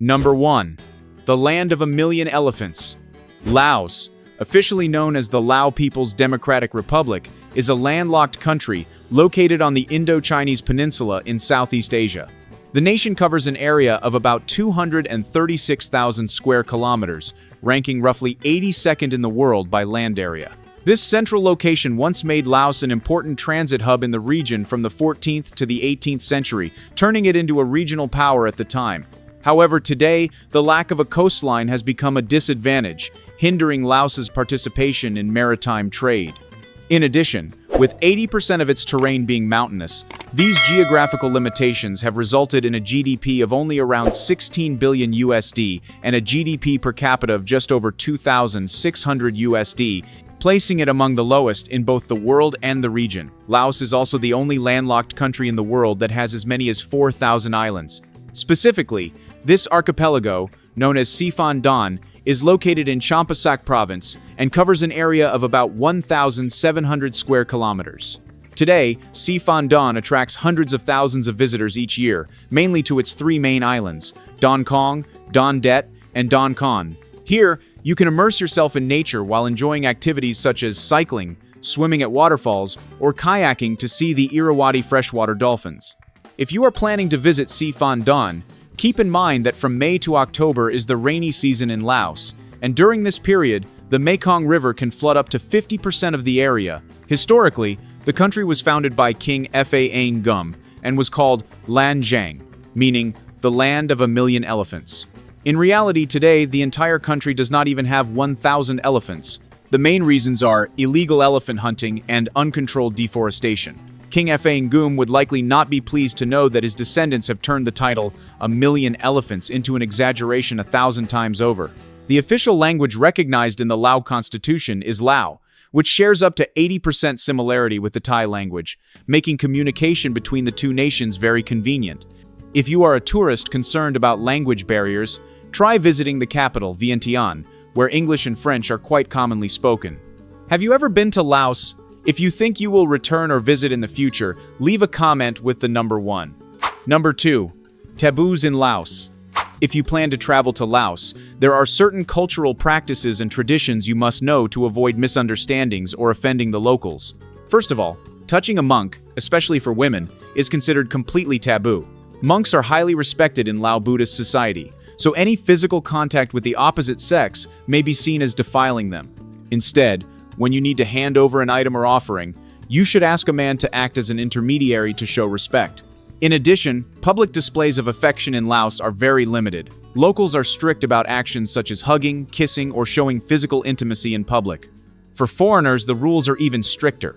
Number 1. The Land of a Million Elephants. Laos, officially known as the Lao People's Democratic Republic, is a landlocked country located on the Indo-Chinese Peninsula in Southeast Asia. The nation covers an area of about 236,000 square kilometers, ranking roughly 82nd in the world by land area. This central location once made Laos an important transit hub in the region from the 14th to the 18th century, turning it into a regional power at the time. However, today, the lack of a coastline has become a disadvantage, hindering Laos's participation in maritime trade. In addition, with 80% of its terrain being mountainous, these geographical limitations have resulted in a GDP of only around 16 billion USD and a GDP per capita of just over 2,600 USD, placing it among the lowest in both the world and the region. Laos is also the only landlocked country in the world that has as many as 4,000 islands. Specifically, this archipelago, known as Saffron-robed, is located in Champasak province and covers an area of about 1,700 square kilometers. Today, Saffron-robed attracts hundreds of thousands of visitors each year, mainly to its three main islands, Don Kong, Don Det, and Don Con. Here, you can immerse yourself in nature while enjoying activities such as cycling, swimming at waterfalls, or kayaking to see the Irrawaddy freshwater dolphins. If you are planning to visit Saffron-robed, keep in mind that from May to October is the rainy season in Laos, and during this period, the Mekong River can flood up to 50% of the area. Historically, the country was founded by King Fa Ngum and was called Lan Giang, meaning the land of a million elephants. In reality, today, the entire country does not even have 1,000 elephants. The main reasons are illegal elephant hunting and uncontrolled deforestation. King Fa Ngum would likely not be pleased to know that his descendants have turned the title "a million elephants" into an exaggeration 1,000 times over. The official language recognized in the Lao Constitution is Lao, which shares up to 80% similarity with the Thai language, making communication between the two nations very convenient. If you are a tourist concerned about language barriers, try visiting the capital, Vientiane, where English and French are quite commonly spoken. Have you ever been to Laos? If you think you will return or visit in the future, leave a comment with the number 1. Number 2. Taboos in Laos. If you plan to travel to Laos, there are certain cultural practices and traditions you must know to avoid misunderstandings or offending the locals. First of all, touching a monk, especially for women, is considered completely taboo. Monks are highly respected in Lao Buddhist society, so any physical contact with the opposite sex may be seen as defiling them. Instead, when you need to hand over an item or offering, you should ask a man to act as an intermediary to show respect. In addition, public displays of affection in Laos are very limited. Locals are strict about actions such as hugging, kissing, or showing physical intimacy in public. For foreigners, the rules are even stricter.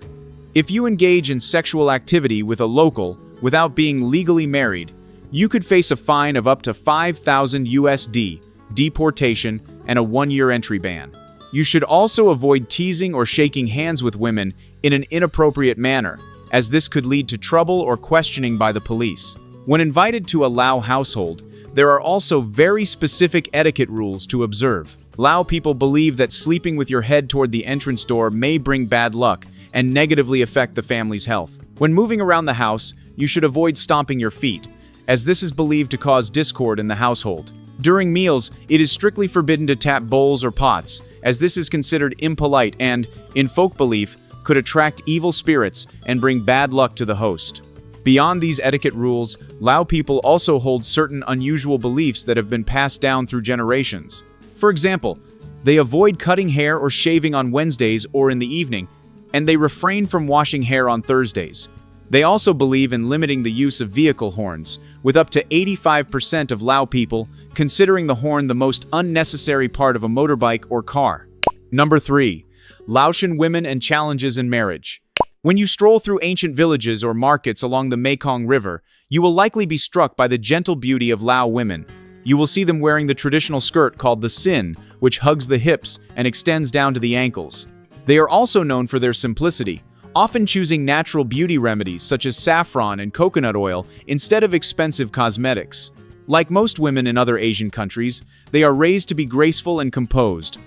If you engage in sexual activity with a local without being legally married, you could face a fine of up to 5,000 USD, deportation, and a 1-year entry ban. You should also avoid teasing or shaking hands with women in an inappropriate manner, as this could lead to trouble or questioning by the police. When invited to a Lao household, there are also very specific etiquette rules to observe. Lao people believe that sleeping with your head toward the entrance door may bring bad luck and negatively affect the family's health. When moving around the house, you should avoid stomping your feet, as this is believed to cause discord in the household. During meals, it is strictly forbidden to tap bowls or pots, as this is considered impolite and, in folk belief, could attract evil spirits and bring bad luck to the host. Beyond these etiquette rules, Lao people also hold certain unusual beliefs that have been passed down through generations. For example, they avoid cutting hair or shaving on Wednesdays or in the evening, and they refrain from washing hair on Thursdays. They also believe in limiting the use of vehicle horns, with up to 85% of Lao people considering the horn the most unnecessary part of a motorbike or car. Number 3. Laotian women and challenges in marriage. When you stroll through ancient villages or markets along the Mekong River, you will likely be struck by the gentle beauty of Lao women. You will see them wearing the traditional skirt called the sin, which hugs the hips and extends down to the ankles. They are also known for their simplicity, often choosing natural beauty remedies such as saffron and coconut oil instead of expensive cosmetics. Like most women in other Asian countries, they are raised to be graceful and composed.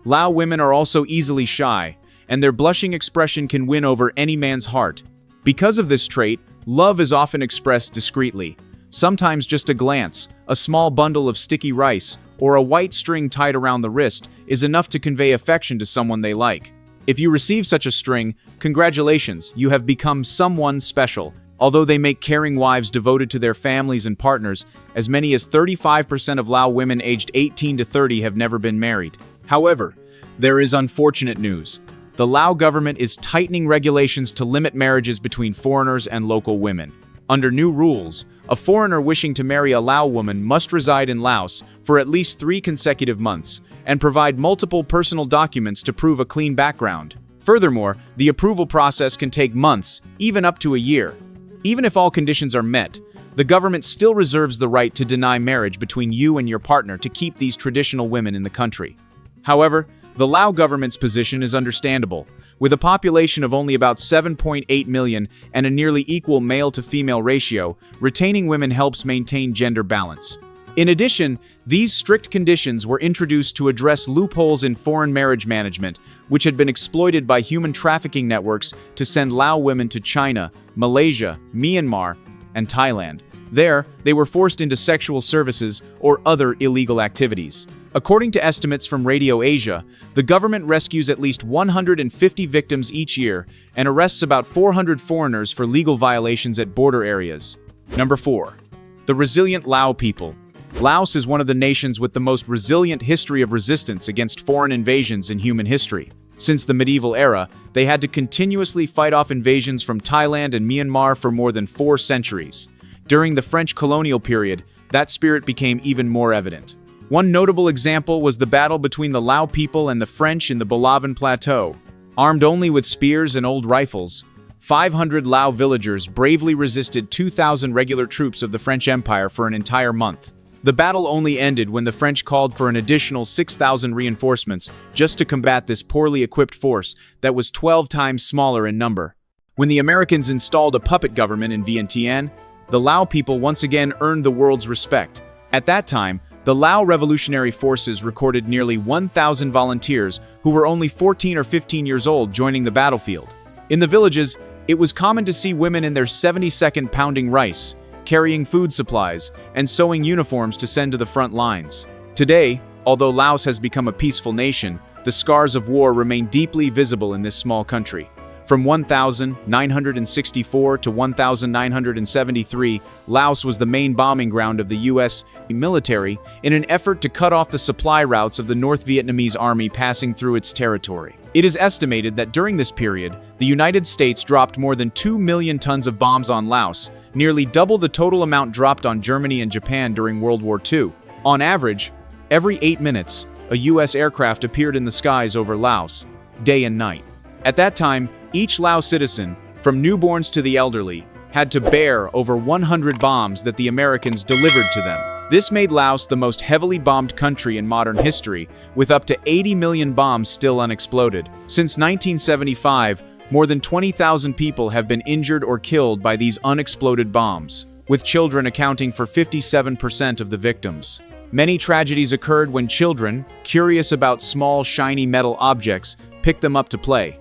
Lao women are also easily shy, and their blushing expression can win over any man's heart. Because of this trait, love is often expressed discreetly. Sometimes just a glance, a small bundle of sticky rice, or a white string tied around the wrist is enough to convey affection to someone they like. If you receive such a string, congratulations, you have become someone special. Although they make caring wives devoted to their families and partners, as many as 35% of Lao women aged 18 to 30 have never been married. However, there is unfortunate news. The Lao government is tightening regulations to limit marriages between foreigners and local women. Under new rules, a foreigner wishing to marry a Lao woman must reside in Laos for at least 3 consecutive months and provide multiple personal documents to prove a clean background. Furthermore, the approval process can take months, even up to a year. Even if all conditions are met, the government still reserves the right to deny marriage between you and your partner to keep these traditional women in the country. However, the Lao government's position is understandable. With a population of only about 7.8 million and a nearly equal male-to-female ratio, retaining women helps maintain gender balance. In addition, these strict conditions were introduced to address loopholes in foreign marriage management, which had been exploited by human trafficking networks to send Lao women to China, Malaysia, Myanmar, and Thailand. There, they were forced into sexual services or other illegal activities. According to estimates from Radio Asia, the government rescues at least 150 victims each year and arrests about 400 foreigners for legal violations at border areas. Number 4. The resilient Lao people. Laos is one of the nations with the most resilient history of resistance against foreign invasions in human history. Since the medieval era, they had to continuously fight off invasions from Thailand and Myanmar for more than 4 centuries. During the French colonial period, that spirit became even more evident. One notable example was the battle between the Lao people and the French in the Balavan Plateau. Armed only with spears and old rifles, 500 Lao villagers bravely resisted 2,000 regular troops of the French Empire for an entire month. The battle only ended when the French called for an additional 6,000 reinforcements just to combat this poorly equipped force that was 12 times smaller in number. When the Americans installed a puppet government in Vientiane, the Lao people once again earned the world's respect. At that time, the Lao Revolutionary Forces recorded nearly 1,000 volunteers who were only 14 or 15 years old joining the battlefield. In the villages, it was common to see women in their 72nd pounding rice, carrying food supplies, and sewing uniforms to send to the front lines. Today, although Laos has become a peaceful nation, the scars of war remain deeply visible in this small country. From 1964 to 1973, Laos was the main bombing ground of the U.S. military in an effort to cut off the supply routes of the North Vietnamese army passing through its territory. It is estimated that during this period, the United States dropped more than 2 million tons of bombs on Laos, nearly double the total amount dropped on Germany and Japan during World War II. On average, every 8 minutes, a U.S. aircraft appeared in the skies over Laos, day and night. At that time, each Lao citizen, from newborns to the elderly, had to bear over 100 bombs that the Americans delivered to them. This made Laos the most heavily bombed country in modern history, with up to 80 million bombs still unexploded. Since 1975, more than 20,000 people have been injured or killed by these unexploded bombs, with children accounting for 57% of the victims. Many tragedies occurred when children, curious about small, shiny metal objects, picked them up to play.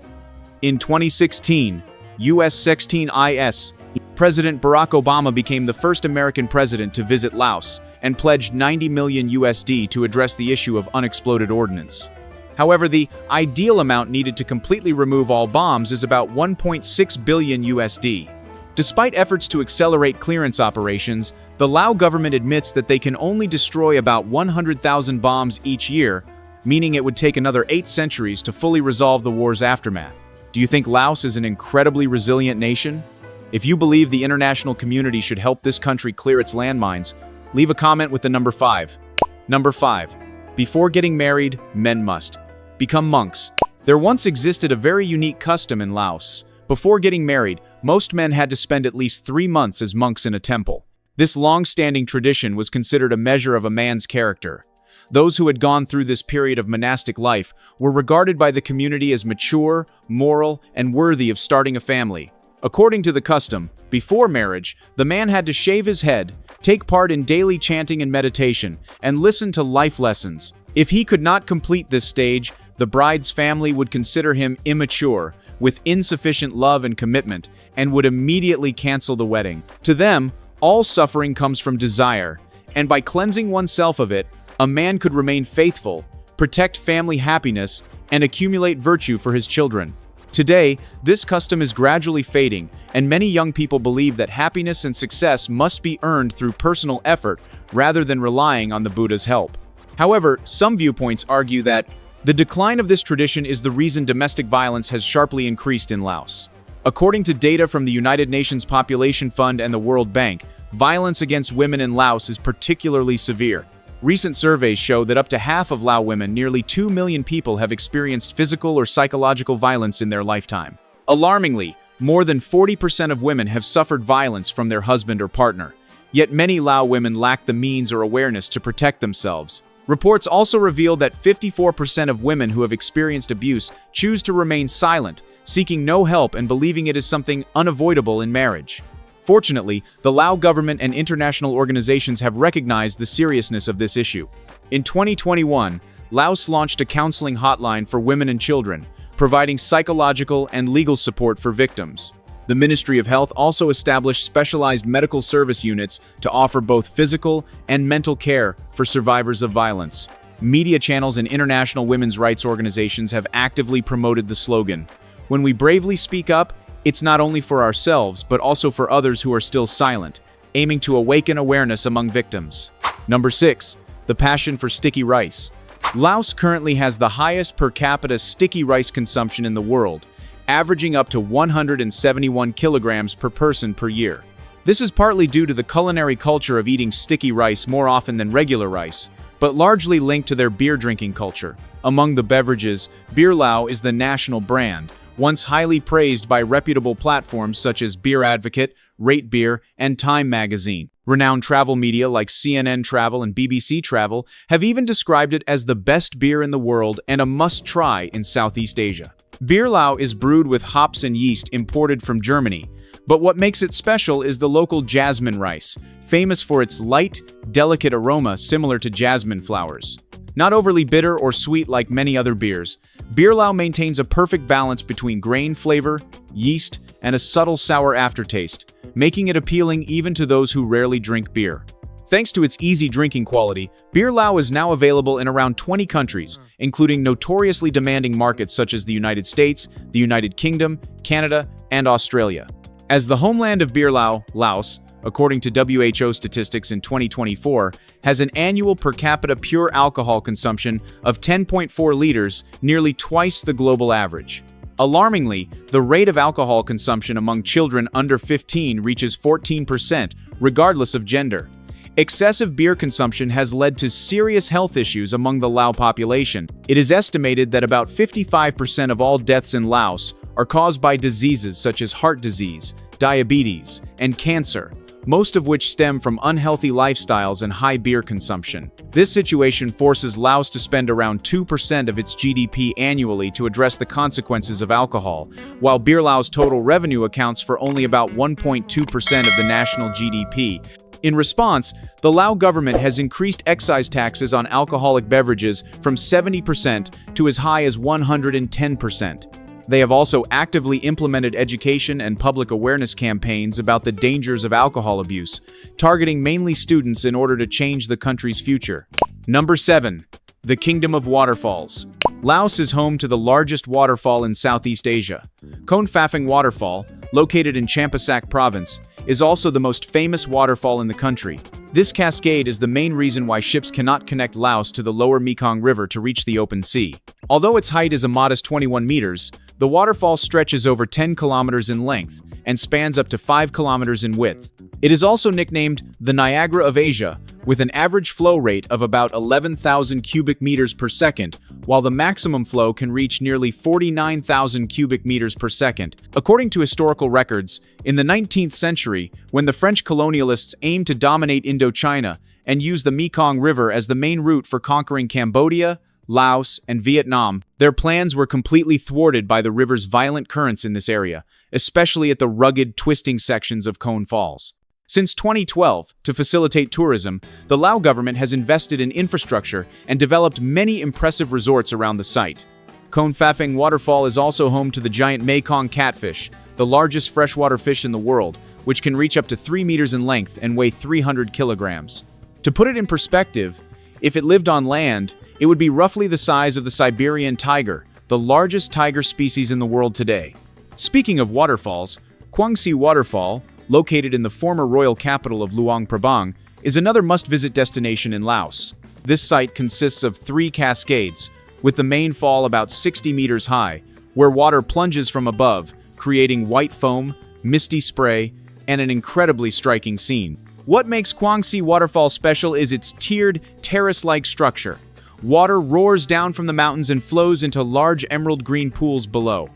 In 2016, U.S. 16IS, President Barack Obama became the first American president to visit Laos and pledged $90 million USD to address the issue of unexploded ordnance. However, the ideal amount needed to completely remove all bombs is about 1.6 billion USD. Despite efforts to accelerate clearance operations, the Lao government admits that they can only destroy about 100,000 bombs each year, meaning it would take another 8 centuries to fully resolve the war's aftermath. Do you think Laos is an incredibly resilient nation? If you believe the international community should help this country clear its landmines, leave a comment with the number 5. Number 5. Before getting married, men must become monks. There once existed a very unique custom in Laos. Before getting married, most men had to spend at least 3 months as monks in a temple. This long-standing tradition was considered a measure of a man's character. Those who had gone through this period of monastic life were regarded by the community as mature, moral, and worthy of starting a family. According to the custom, before marriage, the man had to shave his head, take part in daily chanting and meditation, and listen to life lessons. If he could not complete this stage, the bride's family would consider him immature, with insufficient love and commitment, and would immediately cancel the wedding. To them, All suffering comes from desire, and by cleansing oneself of it, a man could remain faithful, protect family happiness, and accumulate virtue for his children. Today, this custom is gradually fading, and many young people believe that happiness and success must be earned through personal effort rather than relying on the Buddha's help. However, some viewpoints argue that the decline of this tradition is the reason domestic violence has sharply increased in Laos. According to data from the United Nations Population Fund and the World Bank, violence against women in Laos is particularly severe. Recent surveys show that up to half of Lao women, nearly 2 million people, have experienced physical or psychological violence in their lifetime. Alarmingly, more than 40% of women have suffered violence from their husband or partner. Yet many Lao women lack the means or awareness to protect themselves. Reports also reveal that 54% of women who have experienced abuse choose to remain silent, seeking no help and believing it is something unavoidable in marriage. Fortunately, the Lao government and international organizations have recognized the seriousness of this issue. In 2021, Laos launched a counseling hotline for women and children, providing psychological and legal support for victims. The Ministry of Health also established specialized medical service units to offer both physical and mental care for survivors of violence. Media channels and international women's rights organizations have actively promoted the slogan, "When we bravely speak up, it's not only for ourselves, but also for others who are still silent," aiming to awaken awareness among victims. Number 6. The passion for sticky rice. Laos currently has the highest per capita sticky rice consumption in the world, averaging up to 171 kilograms per person per year. This is partly due to the culinary culture of eating sticky rice more often than regular rice, but largely linked to their beer drinking culture. Among the beverages, Beer Lao is the national brand, once highly praised by reputable platforms such as Beer Advocate, Rate Beer, and Time magazine. Renowned travel media like CNN Travel and BBC Travel have even described it as the best beer in the world and a must-try in Southeast Asia. Beer Lao is brewed with hops and yeast imported from Germany, but what makes it special is the local jasmine rice, famous for its light, delicate aroma similar to jasmine flowers. Not overly bitter or sweet like many other beers, Beer Lao maintains a perfect balance between grain flavor, yeast, and a subtle sour aftertaste, making it appealing even to those who rarely drink beer. Thanks to its easy drinking quality, Beer Lao is now available in around 20 countries, including notoriously demanding markets such as the United States, the United Kingdom, Canada, and Australia. As the homeland of Beer Lao, Laos, according to WHO statistics in 2024, has an annual per capita pure alcohol consumption of 10.4 liters, nearly twice the global average. Alarmingly, the rate of alcohol consumption among children under 15 reaches 14%, regardless of gender. Excessive beer consumption has led to serious health issues among the Lao population. It is estimated that about 55% of all deaths in Laos are caused by diseases such as heart disease, diabetes, and cancer, most of which stem from unhealthy lifestyles and high beer consumption. This situation forces Laos to spend around 2% of its GDP annually to address the consequences of alcohol, while Beer Lao's total revenue accounts for only about 1.2% of the national GDP. In response, the Lao government has increased excise taxes on alcoholic beverages from 70% to as high as 110%. They have also actively implemented education and public awareness campaigns about the dangers of alcohol abuse, targeting mainly students in order to change the country's future. Number 7. The Kingdom of Waterfalls. Laos is home to the largest waterfall in Southeast Asia. Confront Waterfall, located in Champasak Province, is also the most famous waterfall in the country. This cascade is the main reason why ships cannot connect Laos to the lower Mekong River to reach the open sea. Although its height is a modest 21 meters, the waterfall stretches over 10 kilometers in length and spans up to 5 kilometers in width. It is also nicknamed the Niagara of Asia, with an average flow rate of about 11,000 cubic meters per second, while the maximum flow can reach nearly 49,000 cubic meters per second. According to historical records, in the 19th century, when the French colonialists aimed to dominate Indochina and use the Mekong River as the main route for conquering Cambodia, Laos, and Vietnam, their plans were completely thwarted by the river's violent currents in this area, especially at the rugged, twisting sections of Khon Falls. Since 2012, to facilitate tourism, the Lao government has invested in infrastructure and developed many impressive resorts around the site. Confront Waterfall is also home to the giant Mekong catfish, the largest freshwater fish in the world, which can reach up to 3 meters in length and weigh 300 kilograms. To put it in perspective, if it lived on land, it would be roughly the size of the Siberian tiger, the largest tiger species in the world today. Speaking of waterfalls, Kwangsi Waterfall, located in the former royal capital of Luang Prabang, is another must-visit destination in Laos. This site consists of 3 cascades, with the main fall about 60 meters high, where water plunges from above, creating white foam, misty spray, and an incredibly striking scene. What makes Kwangsi Waterfall special is its tiered, terrace-like structure. Water roars down from the mountains and flows into large emerald green pools below.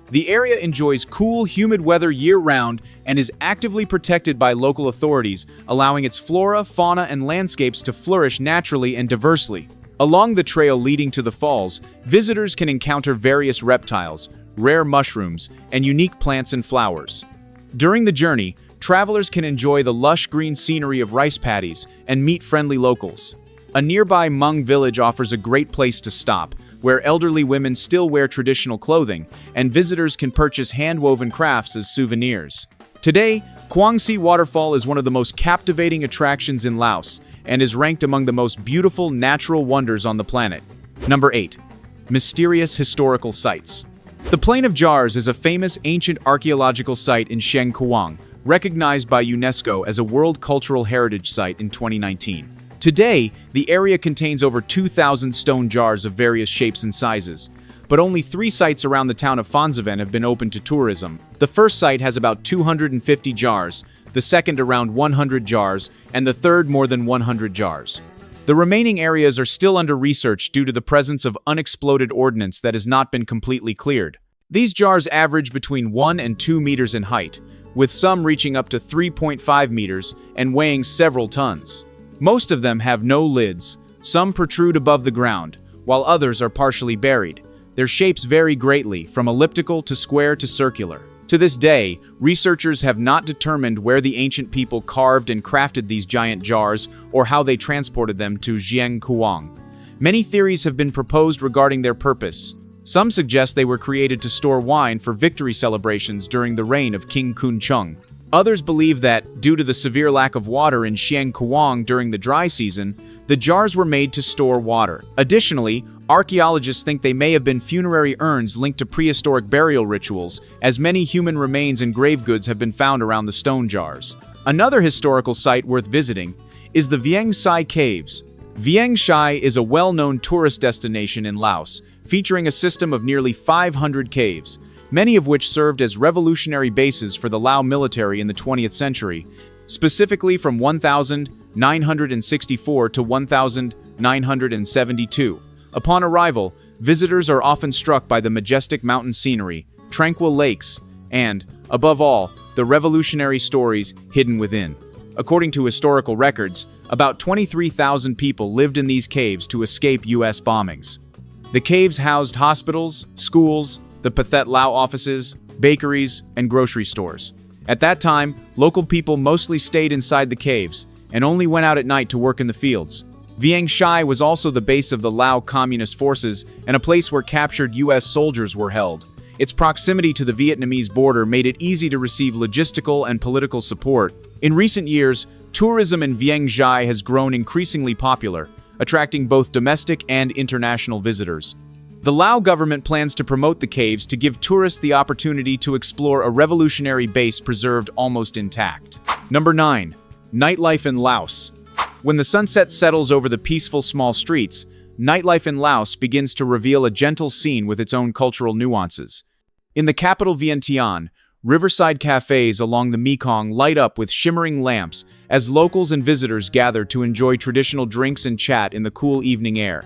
The area enjoys cool, humid weather year-round and is actively protected by local authorities, allowing its flora, fauna, and landscapes to flourish naturally and diversely. Along the trail leading to the falls, visitors can encounter various reptiles, rare mushrooms, and unique plants and flowers. During the journey, travelers can enjoy the lush green scenery of rice paddies and meet friendly locals. A nearby Hmong village offers a great place to stop, where elderly women still wear traditional clothing, and visitors can purchase hand-woven crafts as souvenirs. Today, Kwangsi Waterfall is one of the most captivating attractions in Laos, and is ranked among the most beautiful natural wonders on the planet. Number 8. Mysterious historical sites. The Plain of Jars is a famous ancient archaeological site in Xieng Kuang, recognized by UNESCO as a World Cultural Heritage Site in 2019. Today, the area contains over 2,000 stone jars of various shapes and sizes, but only 3 sites around the town of Phonsavan have been open to tourism. The first site has about 250 jars, the second around 100 jars, and the third more than 100 jars. The remaining areas are still under research due to the presence of unexploded ordnance that has not been completely cleared. These jars average between 1 and 2 meters in height, with some reaching up to 3.5 meters and weighing several tons. Most of them have no lids, some protrude above the ground, while others are partially buried. Their shapes vary greatly, from elliptical to square to circular. To this day, researchers have not determined where the ancient people carved and crafted these giant jars or how they transported them to Xieng Kuang. Many theories have been proposed regarding their purpose. Some suggest they were created to store wine for victory celebrations during the reign of King Kun Chung. Others believe that, due to the severe lack of water in Xieng Kuang during the dry season, the jars were made to store water. Additionally, archaeologists think they may have been funerary urns linked to prehistoric burial rituals, as many human remains and grave goods have been found around the stone jars. Another historical site worth visiting is the Vieng Sai Caves. Vieng Sai is a well-known tourist destination in Laos, featuring a system of nearly 500 caves, many of which served as revolutionary bases for the Lao military in the 20th century, specifically from 1964 to 1972. Upon arrival, visitors are often struck by the majestic mountain scenery, tranquil lakes, and, above all, the revolutionary stories hidden within. According to historical records, about 23,000 people lived in these caves to escape U.S. bombings. The caves housed hospitals, schools, the Pathet Lao offices, bakeries, and grocery stores. At that time, local people mostly stayed inside the caves and only went out at night to work in the fields. Vieng Sai was also the base of the Lao Communist Forces and a place where captured U.S. soldiers were held. Its proximity to the Vietnamese border made it easy to receive logistical and political support. In recent years, tourism in Vieng Sai has grown increasingly popular, attracting both domestic and international visitors. The Lao government plans to promote the caves to give tourists the opportunity to explore a revolutionary base preserved almost intact. Number 9. Nightlife in Laos. When the sunset settles over the peaceful small streets, nightlife in Laos begins to reveal a gentle scene with its own cultural nuances. In the capital Vientiane, riverside cafes along the Mekong light up with shimmering lamps as locals and visitors gather to enjoy traditional drinks and chat in the cool evening air.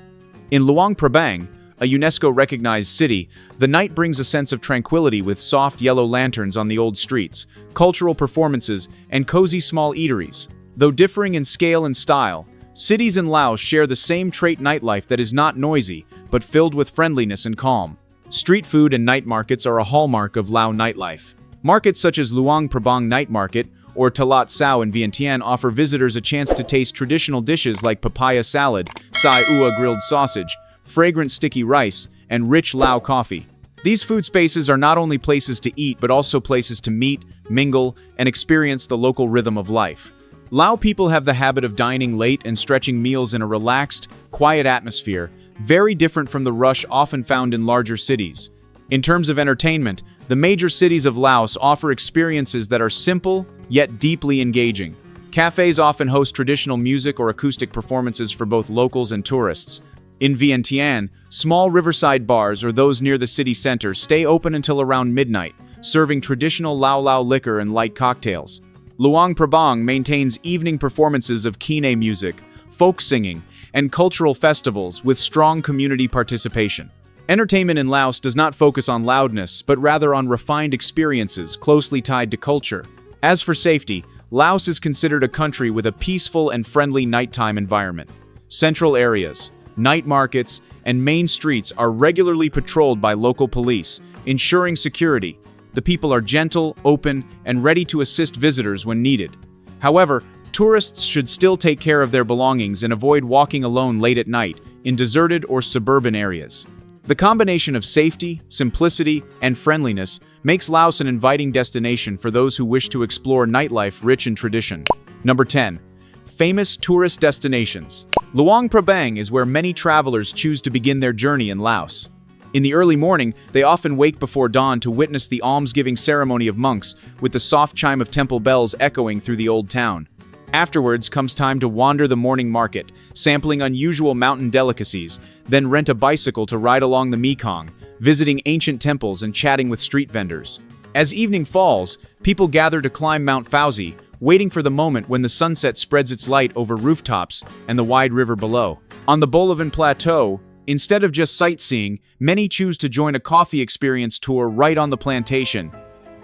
In Luang Prabang, a UNESCO-recognized city, the night brings a sense of tranquility with soft yellow lanterns on the old streets, cultural performances, and cozy small eateries. Though differing in scale and style, cities in Laos share the same trait: nightlife that is not noisy, but filled with friendliness and calm. Street food and night markets are a hallmark of Lao nightlife. Markets such as Luang Prabang Night Market or Talat Sao in Vientiane offer visitors a chance to taste traditional dishes like papaya salad, sai ua grilled sausage, fragrant sticky rice, and rich Lao coffee. These food spaces are not only places to eat but also places to meet, mingle, and experience the local rhythm of life. Lao people have the habit of dining late and stretching meals in a relaxed, quiet atmosphere, very different from the rush often found in larger cities. In terms of entertainment, the major cities of Laos offer experiences that are simple, yet deeply engaging. Cafes often host traditional music or acoustic performances for both locals and tourists. In Vientiane, small riverside bars or those near the city center stay open until around midnight, serving traditional Lao liquor and light cocktails. Luang Prabang maintains evening performances of kine music, folk singing, and cultural festivals with strong community participation. Entertainment in Laos does not focus on loudness, but rather on refined experiences closely tied to culture. As for safety, Laos is considered a country with a peaceful and friendly nighttime environment. Central areas, night markets, and main streets are regularly patrolled by local police, ensuring security. The people are gentle, open, and ready to assist visitors when needed. However, tourists should still take care of their belongings and avoid walking alone late at night in deserted or suburban areas. The combination of safety, simplicity, and friendliness makes Laos an inviting destination for those who wish to explore nightlife rich in tradition. Number 10. Famous tourist destinations. Luang Prabang is where many travelers choose to begin their journey in Laos. In the early morning, they often wake before dawn to witness the almsgiving ceremony of monks, with the soft chime of temple bells echoing through the old town. Afterwards comes time to wander the morning market, sampling unusual mountain delicacies, then rent a bicycle to ride along the Mekong, visiting ancient temples and chatting with street vendors. As evening falls, people gather to climb Mount Fauzi, waiting for the moment when the sunset spreads its light over rooftops and the wide river below. On the Bolivan Plateau, instead of just sightseeing, many choose to join a coffee experience tour right on the plantation.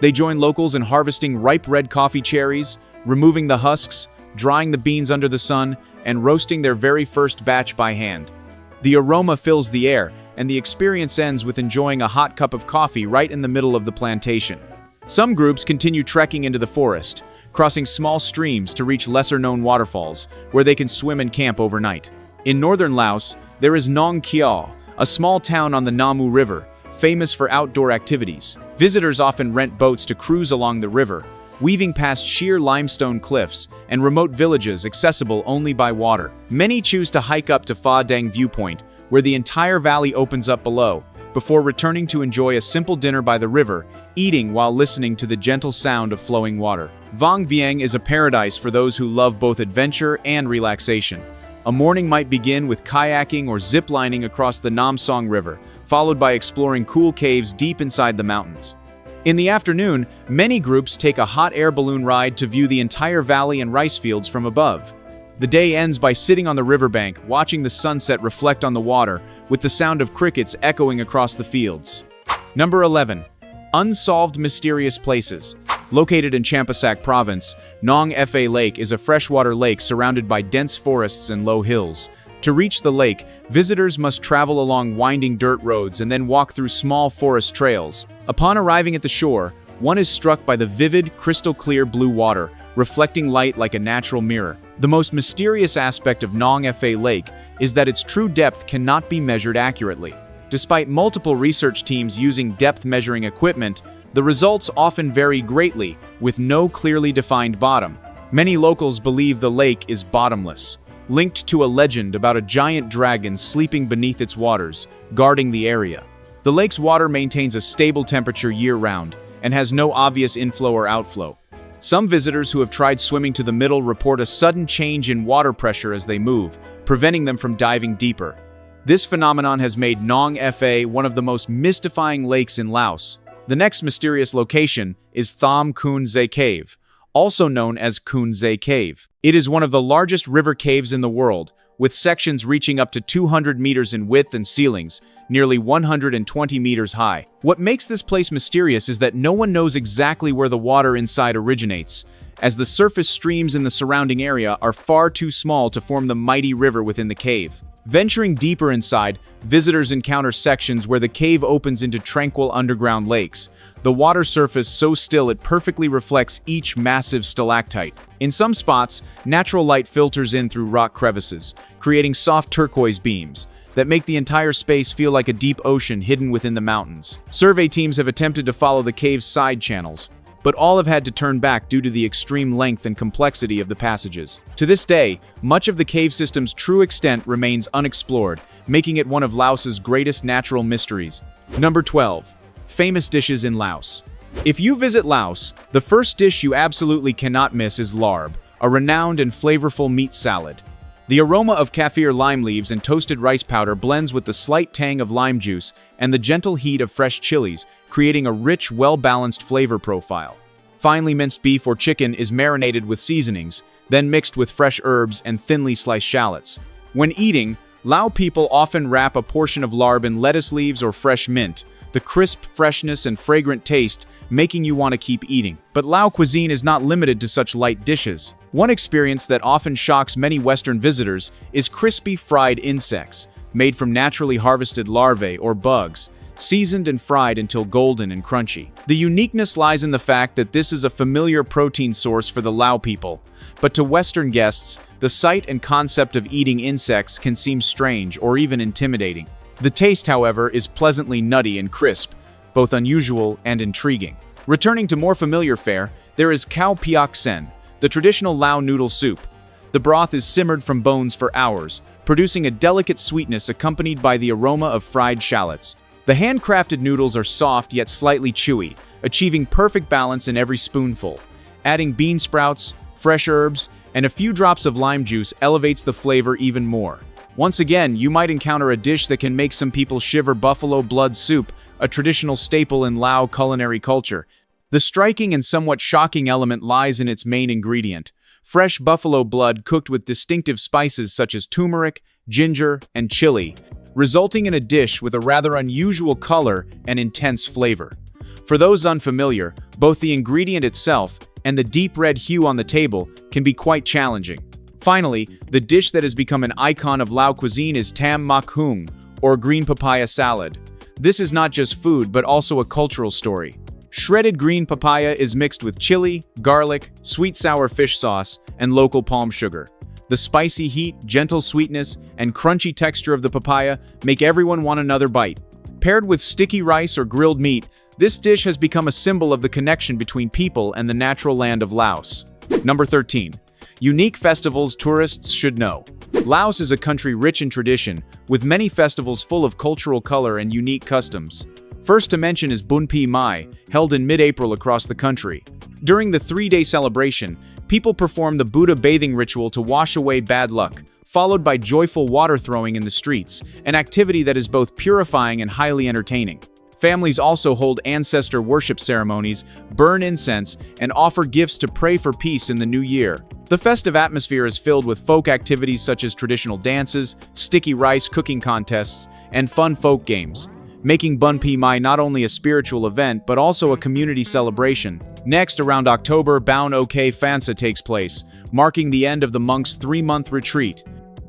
They join locals in harvesting ripe red coffee cherries, removing the husks, drying the beans under the sun, and roasting their very first batch by hand. The aroma fills the air, and the experience ends with enjoying a hot cup of coffee right in the middle of the plantation. Some groups continue trekking into the forest, crossing small streams to reach lesser-known waterfalls, where they can swim and camp overnight. In northern Laos, there is Nong Kiao, a small town on the Namu River, famous for outdoor activities. Visitors often rent boats to cruise along the river, weaving past sheer limestone cliffs and remote villages accessible only by water. Many choose to hike up to Pha Dang Viewpoint, where the entire valley opens up below, before returning to enjoy a simple dinner by the river, eating while listening to the gentle sound of flowing water. Vang Vieng is a paradise for those who love both adventure and relaxation. A morning might begin with kayaking or zip-lining across the Nam Song River, followed by exploring cool caves deep inside the mountains. In the afternoon, many groups take a hot air balloon ride to view the entire valley and rice fields from above. The day ends by sitting on the riverbank, watching the sunset reflect on the water, with the sound of crickets echoing across the fields. Number 11. Unsolved mysterious places. Located in Champasak Province, Nong Fa Lake is a freshwater lake surrounded by dense forests and low hills. To reach the lake, visitors must travel along winding dirt roads and then walk through small forest trails. Upon arriving at the shore, one is struck by the vivid, crystal-clear blue water, reflecting light like a natural mirror. The most mysterious aspect of Nong Fa Lake is that its true depth cannot be measured accurately. Despite multiple research teams using depth-measuring equipment, the results often vary greatly, with no clearly defined bottom. Many locals believe the lake is bottomless, linked to a legend about a giant dragon sleeping beneath its waters, guarding the area. The lake's water maintains a stable temperature year-round and has no obvious inflow or outflow. Some visitors who have tried swimming to the middle report a sudden change in water pressure as they move, preventing them from diving deeper. This phenomenon has made Nong Fa one of the most mystifying lakes in Laos. The next mysterious location is Tham Kun Ze Cave, also known as Kun Ze Cave. It is one of the largest river caves in the world, with sections reaching up to 200 meters in width and ceilings nearly 120 meters high. What makes this place mysterious is that no one knows exactly where the water inside originates, as the surface streams in the surrounding area are far too small to form the mighty river within the cave. Venturing deeper inside, visitors encounter sections where the cave opens into tranquil underground lakes, the water surface so still it perfectly reflects each massive stalactite. In some spots, natural light filters in through rock crevices, creating soft turquoise beams that make the entire space feel like a deep ocean hidden within the mountains. Survey teams have attempted to follow the cave's side channels, but all have had to turn back due to the extreme length and complexity of the passages. To this day, much of the cave system's true extent remains unexplored, making it one of Laos's greatest natural mysteries. Number 12. Famous dishes in Laos. If you visit Laos, the first dish you absolutely cannot miss is larb, a renowned and flavorful meat salad. The aroma of kaffir lime leaves and toasted rice powder blends with the slight tang of lime juice and the gentle heat of fresh chilies, creating a rich, well-balanced flavor profile. Finely minced beef or chicken is marinated with seasonings, then mixed with fresh herbs and thinly sliced shallots. When eating, Lao people often wrap a portion of larb in lettuce leaves or fresh mint, the crisp freshness and fragrant taste making you want to keep eating. But Lao cuisine is not limited to such light dishes. One experience that often shocks many Western visitors is crispy fried insects, made from naturally harvested larvae or bugs, seasoned and fried until golden and crunchy. The uniqueness lies in the fact that this is a familiar protein source for the Lao people, but to Western guests, the sight and concept of eating insects can seem strange or even intimidating. The taste, however, is pleasantly nutty and crisp, both unusual and intriguing. Returning to more familiar fare, there is khao piak sen, the traditional Lao noodle soup. The broth is simmered from bones for hours, producing a delicate sweetness accompanied by the aroma of fried shallots. The handcrafted noodles are soft yet slightly chewy, achieving perfect balance in every spoonful. Adding bean sprouts, fresh herbs, and a few drops of lime juice elevates the flavor even more. Once again, you might encounter a dish that can make some people shiver: buffalo blood soup, a traditional staple in Lao culinary culture. The striking and somewhat shocking element lies in its main ingredient: fresh buffalo blood cooked with distinctive spices such as turmeric, ginger, and chili, resulting in a dish with a rather unusual color and intense flavor. For those unfamiliar, both the ingredient itself and the deep red hue on the table can be quite challenging. Finally, the dish that has become an icon of Lao cuisine is tam mak hung, or green papaya salad. This is not just food, but also a cultural story. Shredded green papaya is mixed with chili, garlic, sweet sour fish sauce, and local palm sugar. The spicy heat, gentle sweetness, and crunchy texture of the papaya make everyone want another bite. Paired with sticky rice or grilled meat, this dish has become a symbol of the connection between people and the natural land of Laos. Number 13. Unique festivals tourists should know. Laos is a country rich in tradition, with many festivals full of cultural color and unique customs. First to mention is Bun Pi Mai, held in mid-April across the country. During the 3-day celebration, people perform the Buddha bathing ritual to wash away bad luck, followed by joyful water throwing in the streets, an activity that is both purifying and highly entertaining. Families also hold ancestor worship ceremonies, burn incense, and offer gifts to pray for peace in the new year. The festive atmosphere is filled with folk activities such as traditional dances, sticky rice cooking contests, and fun folk games, making Bun Pi Mai not only a spiritual event but also a community celebration. Next, around October, Baun Ok Phansa takes place, marking the end of the monks' 3-month retreat.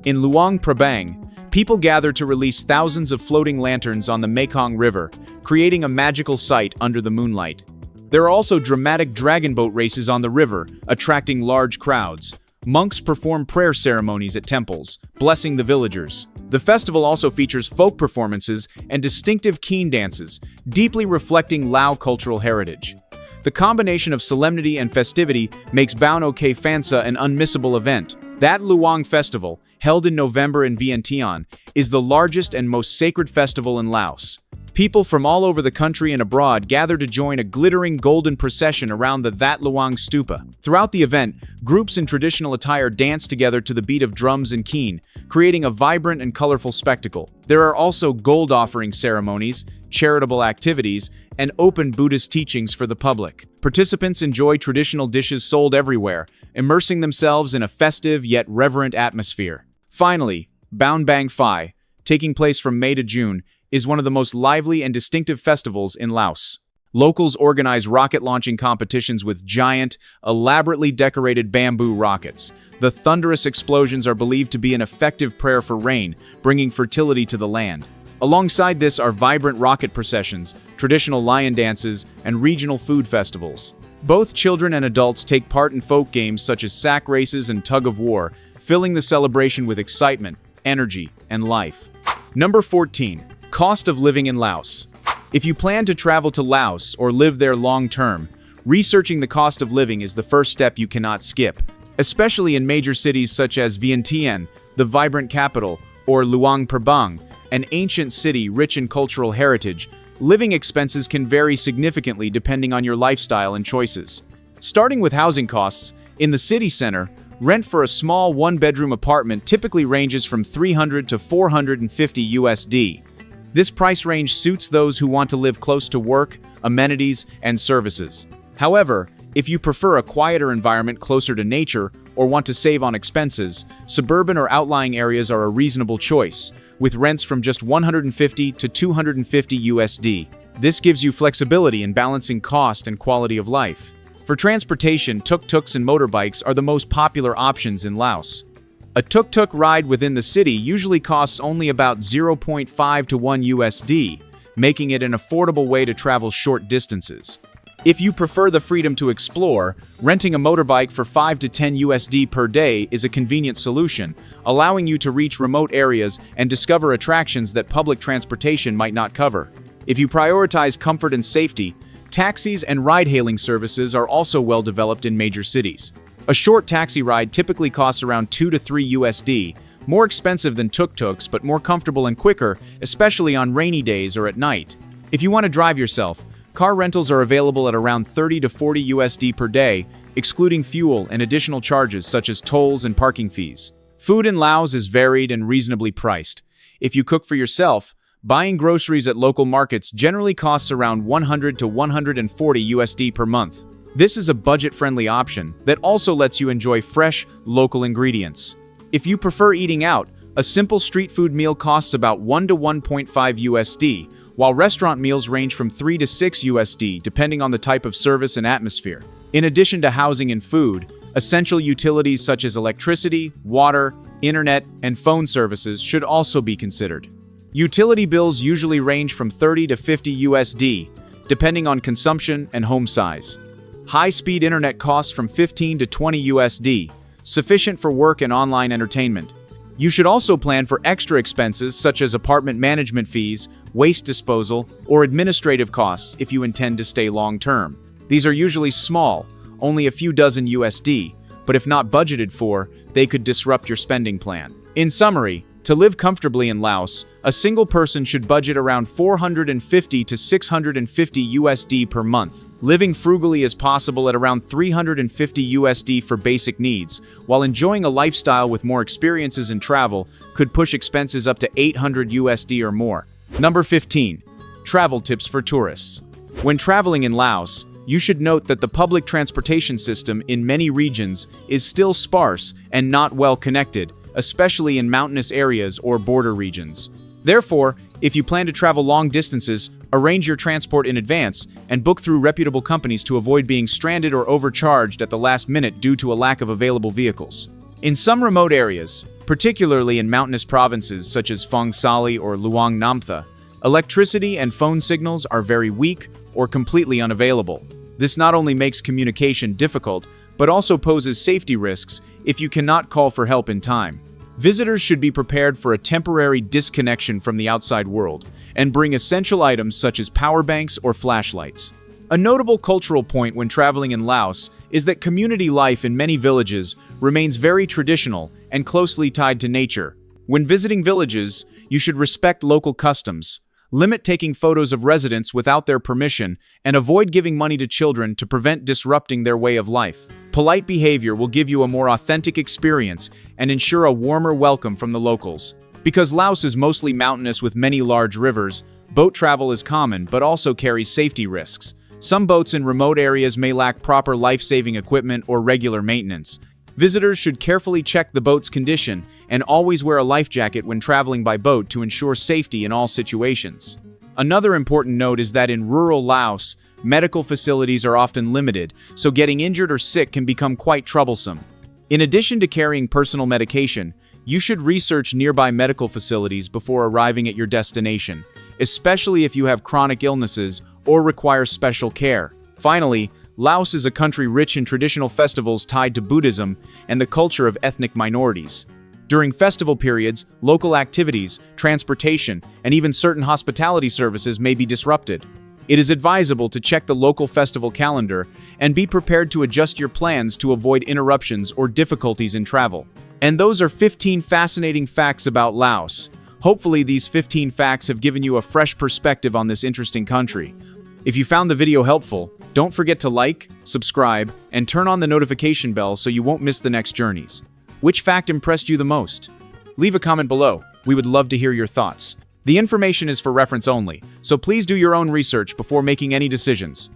In Luang Prabang, people gather to release thousands of floating lanterns on the Mekong River, creating a magical sight under the moonlight. There are also dramatic dragon boat races on the river, attracting large crowds. Monks perform prayer ceremonies at temples, blessing the villagers. The festival also features folk performances and distinctive keen dances, deeply reflecting Lao cultural heritage. The combination of solemnity and festivity makes Baun Ok Phansa an unmissable event. That Luang Festival, held in November in Vientiane, is the largest and most sacred festival in Laos. People from all over the country and abroad gather to join a glittering golden procession around the That Luang Stupa. Throughout the event, groups in traditional attire dance together to the beat of drums and keen, creating a vibrant and colorful spectacle. There are also gold offering ceremonies, charitable activities, and open Buddhist teachings for the public. Participants enjoy traditional dishes sold everywhere, immersing themselves in a festive yet reverent atmosphere. Finally, Baun Bang Phai, taking place from May to June, is one of the most lively and distinctive festivals in Laos. Locals organize rocket launching competitions with giant, elaborately decorated bamboo rockets. The thunderous explosions are believed to be an effective prayer for rain, bringing fertility to the land. Alongside this are vibrant rocket processions, traditional lion dances, and regional food festivals. Both children and adults take part in folk games such as sack races and tug of war, filling the celebration with excitement, energy, and life. Number 14. Cost of living in Laos. If you plan to travel to Laos or live there long-term, Researching the cost of living is the first step you cannot skip, especially in major cities such as Vientiane, the vibrant capital, or Luang Prabang, an ancient city rich in cultural heritage. Living expenses can vary significantly depending on your lifestyle and choices. Starting with housing costs, in the city center, rent for a small one-bedroom apartment typically ranges from $300 to $450 USD. This price range suits those who want to live close to work, amenities, and services. However, if you prefer a quieter environment closer to nature or want to save on expenses, suburban or outlying areas are a reasonable choice, with rents from just $150 to $250 USD. This gives you flexibility in balancing cost and quality of life. For transportation, tuk-tuks and motorbikes are the most popular options in Laos. A tuk-tuk ride within the city usually costs only about 0.5 to 1 USD, making it an affordable way to travel short distances. If you prefer the freedom to explore, renting a motorbike for 5 to 10 USD per day is a convenient solution, allowing you to reach remote areas and discover attractions that public transportation might not cover. If you prioritize comfort and safety, taxis and ride-hailing services are also well developed in major cities. A short taxi ride typically costs around 2 to 3 USD, more expensive than tuk-tuks but more comfortable and quicker, especially on rainy days or at night. If you want to drive yourself, car rentals are available at around 30 to 40 USD per day, excluding fuel and additional charges such as tolls and parking fees. Food in Laos is varied and reasonably priced. If you cook for yourself, buying groceries at local markets generally costs around 100 to 140 USD per month. This is a budget-friendly option that also lets you enjoy fresh, local ingredients. If you prefer eating out, a simple street food meal costs about 1 to 1.5 USD, while restaurant meals range from 3 to 6 USD depending on the type of service and atmosphere. In addition to housing and food, essential utilities such as electricity, water, internet, and phone services should also be considered. Utility bills usually range from 30 to 50 USD, depending on consumption and home size. High-speed internet costs from 15 to 20 USD, sufficient for work and online entertainment. You should also plan for extra expenses such as apartment management fees, waste disposal, or administrative costs if you intend to stay long-term. These are usually small, only a few dozen USD, but if not budgeted for, they could disrupt your spending plan. In summary, to live comfortably in Laos, a single person should budget around 450 to 650 USD per month. Living frugally is possible at around 350 USD for basic needs, while enjoying a lifestyle with more experiences in travel could push expenses up to 800 USD or more. Number 15. Travel tips for tourists. When traveling in Laos, you should note that the public transportation system in many regions is still sparse and not well connected, especially in mountainous areas or border regions. Therefore, if you plan to travel long distances, arrange your transport in advance and book through reputable companies to avoid being stranded or overcharged at the last minute due to a lack of available vehicles. In some remote areas, particularly in mountainous provinces such as Phang Sali or Luang Namtha, electricity and phone signals are very weak or completely unavailable. This not only makes communication difficult, but also poses safety risks if you cannot call for help in time. Visitors should be prepared for a temporary disconnection from the outside world and bring essential items such as power banks or flashlights. A notable cultural point when traveling in Laos is that community life in many villages remains very traditional and closely tied to nature. When visiting villages, you should respect local customs, limit taking photos of residents without their permission, and avoid giving money to children to prevent disrupting their way of life. Polite behavior will give you a more authentic experience and ensure a warmer welcome from the locals. Because Laos is mostly mountainous with many large rivers, boat travel is common but also carries safety risks. Some boats in remote areas may lack proper life-saving equipment or regular maintenance. Visitors should carefully check the boat's condition and always wear a life jacket when traveling by boat to ensure safety in all situations. Another important note is that in rural Laos, medical facilities are often limited, so getting injured or sick can become quite troublesome. In addition to carrying personal medication, you should research nearby medical facilities before arriving at your destination, especially if you have chronic illnesses or require special care. Finally, Laos is a country rich in traditional festivals tied to Buddhism and the culture of ethnic minorities. During festival periods, local activities, transportation, and even certain hospitality services may be disrupted. It is advisable to check the local festival calendar and be prepared to adjust your plans to avoid interruptions or difficulties in travel. And those are 15 fascinating facts about Laos. Hopefully these 15 facts have given you a fresh perspective on this interesting country. If you found the video helpful, don't forget to like, subscribe, and turn on the notification bell so you won't miss the next journeys. Which fact impressed you the most? Leave a comment below. We would love to hear your thoughts. The information is for reference only, so please do your own research before making any decisions.